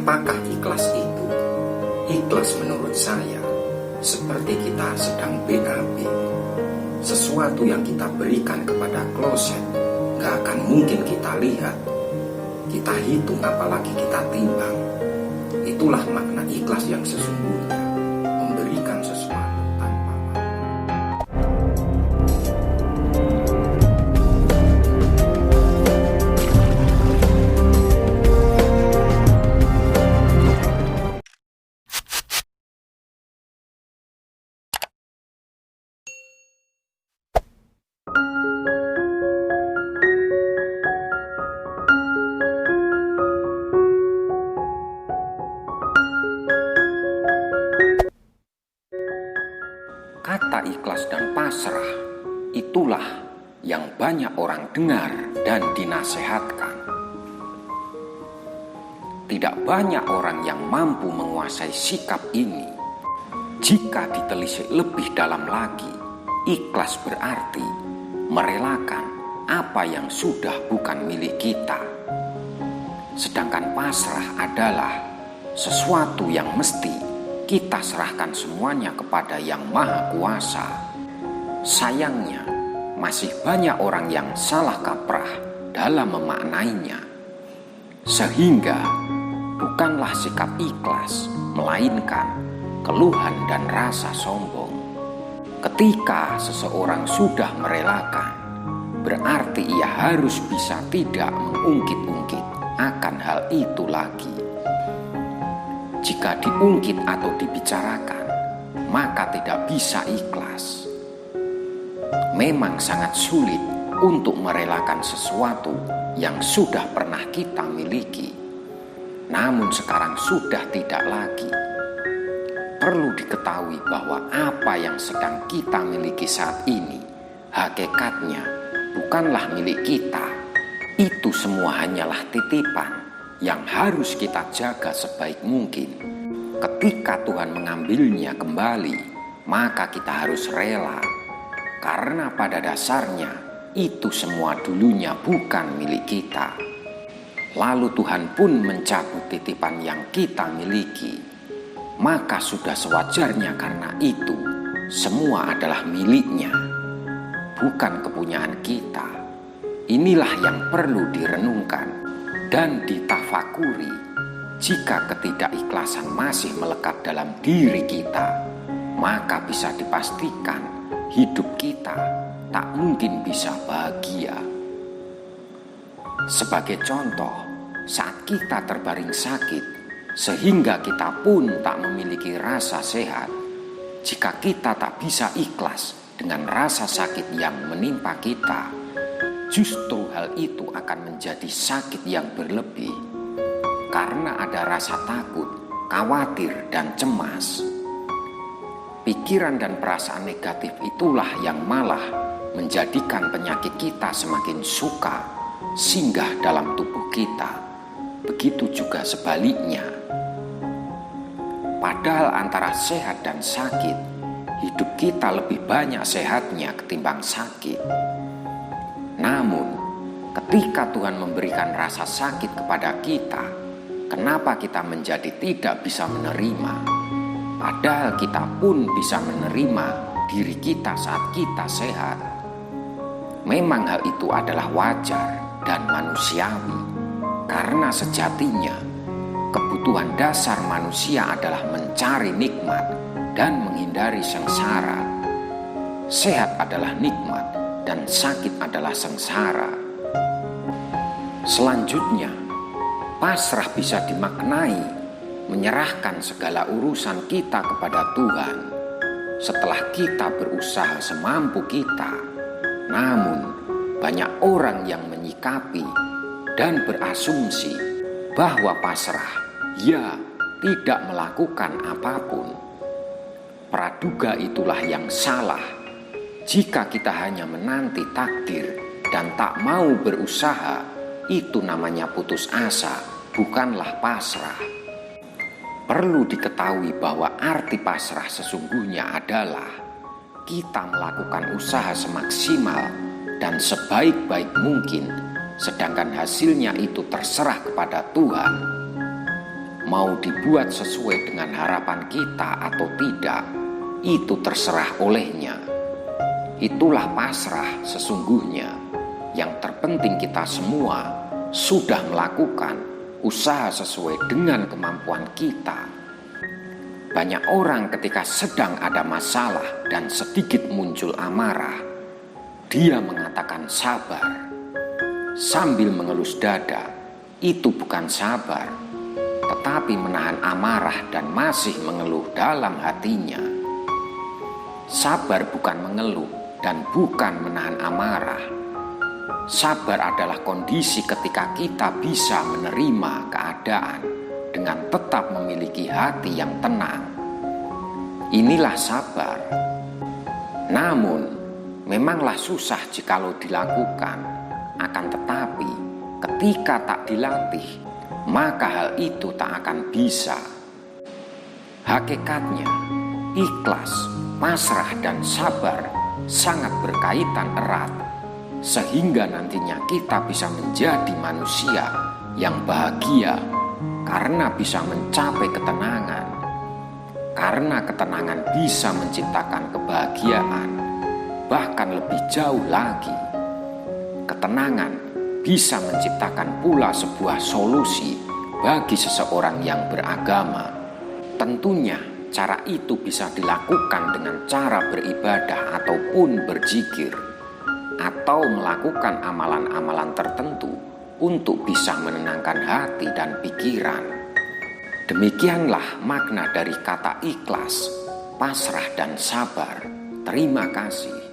apakah ikhlas itu? Ikhlas menurut saya seperti kita sedang BAB. Sesuatu yang kita berikan kepada kloset gak akan mungkin kita lihat, kita hitung, apalagi kita timbang. Itulah makna ikhlas yang sesungguhnya, memberikan sesuatu tanpa makna. Kata ikhlas dan pasrah, itulah yang banyak orang dengar dan dinasehatkan. Tidak banyak orang yang mampu menguasai sikap ini. Jika ditelisik lebih dalam lagi, ikhlas berarti merelakan apa yang sudah bukan milik kita. Sedangkan pasrah adalah sesuatu yang mesti kita serahkan semuanya kepada Yang Maha Kuasa. Sayangnya, masih banyak orang yang salah kaprah dalam memaknainya. Sehingga, bukanlah sikap ikhlas, melainkan keluhan dan rasa sombong. Ketika seseorang sudah merelakan, berarti ia harus bisa tidak mengungkit-ungkit akan hal itu lagi. Jika diungkit atau dibicarakan, maka tidak bisa ikhlas. Memang sangat sulit untuk merelakan sesuatu yang sudah pernah kita miliki, namun sekarang sudah tidak lagi. Perlu diketahui bahwa apa yang sedang kita miliki saat ini, hakikatnya bukanlah milik kita. Itu semua hanyalah titipan yang harus kita jaga sebaik mungkin. Ketika Tuhan mengambilnya kembali, maka kita harus rela. Karena pada dasarnya, itu semua dulunya bukan milik kita. Lalu Tuhan pun mencabut titipan yang kita miliki. Maka sudah sewajarnya karena itu, semua adalah miliknya, bukan kepunyaan kita. Inilah yang perlu direnungkan dan ditafakuri. Jika ketidakikhlasan masih melekat dalam diri kita, maka bisa dipastikan hidup kita tak mungkin bisa bahagia. Sebagai contoh, saat kita terbaring sakit, sehingga kita pun tak memiliki rasa sehat, jika kita tak bisa ikhlas dengan rasa sakit yang menimpa kita, justru hal itu akan menjadi sakit yang berlebih karena ada rasa takut, khawatir, dan cemas. Pikiran dan perasaan negatif itulah yang malah menjadikan penyakit kita semakin suka singgah dalam tubuh kita. Begitu juga sebaliknya. Padahal antara sehat dan sakit, hidup kita lebih banyak sehatnya ketimbang sakit. Namun, ketika Tuhan memberikan rasa sakit kepada kita, kenapa kita menjadi tidak bisa menerima? Padahal kita pun bisa menerima diri kita saat kita sehat. Memang hal itu adalah wajar dan manusiawi, karena sejatinya kebutuhan dasar manusia adalah mencari nikmat dan menghindari sengsara. Sehat adalah nikmat dan sakit adalah sengsara. Selanjutnya, pasrah bisa dimaknai menyerahkan segala urusan kita kepada Tuhan setelah kita berusaha semampu kita. Namun, banyak orang yang menyikapi dan berasumsi bahwa pasrah, ya, tidak melakukan apapun. Praduga itulah yang salah. Jika kita hanya menanti takdir dan tak mau berusaha, itu namanya putus asa, bukanlah pasrah. Perlu diketahui bahwa arti pasrah sesungguhnya adalah kita melakukan usaha semaksimal dan sebaik-baik mungkin, sedangkan hasilnya itu terserah kepada Tuhan. mau dibuat sesuai dengan harapan kita atau tidak, itu terserah olehnya. Itulah pasrah sesungguhnya. Yang terpenting kita semua sudah melakukan usaha sesuai dengan kemampuan kita. Banyak orang ketika sedang ada masalah dan sedikit muncul amarah, dia mengatakan sabar. Sambil mengelus dada, itu bukan sabar, tetapi menahan amarah dan masih mengeluh dalam hatinya. Sabar bukan mengeluh dan bukan menahan amarah. Sabar adalah kondisi ketika kita bisa menerima keadaan dengan tetap memiliki hati yang tenang. Inilah sabar. Namun, memanglah susah jikalau dilakukan. Akan tetapi, ketika tak dilatih, maka hal itu tak akan bisa. Hakikatnya, ikhlas, pasrah, dan sabar sangat berkaitan erat, sehingga nantinya kita bisa menjadi manusia yang bahagia karena bisa mencapai ketenangan. Karena ketenangan bisa menciptakan kebahagiaan, bahkan lebih jauh lagi. Ketenangan bisa menciptakan pula sebuah solusi bagi seseorang yang beragama. Tentunya cara itu bisa dilakukan dengan cara beribadah ataupun berzikir, atau melakukan amalan-amalan tertentu untuk bisa menenangkan hati dan pikiran. Demikianlah makna dari kata ikhlas, pasrah, dan sabar. Terima kasih.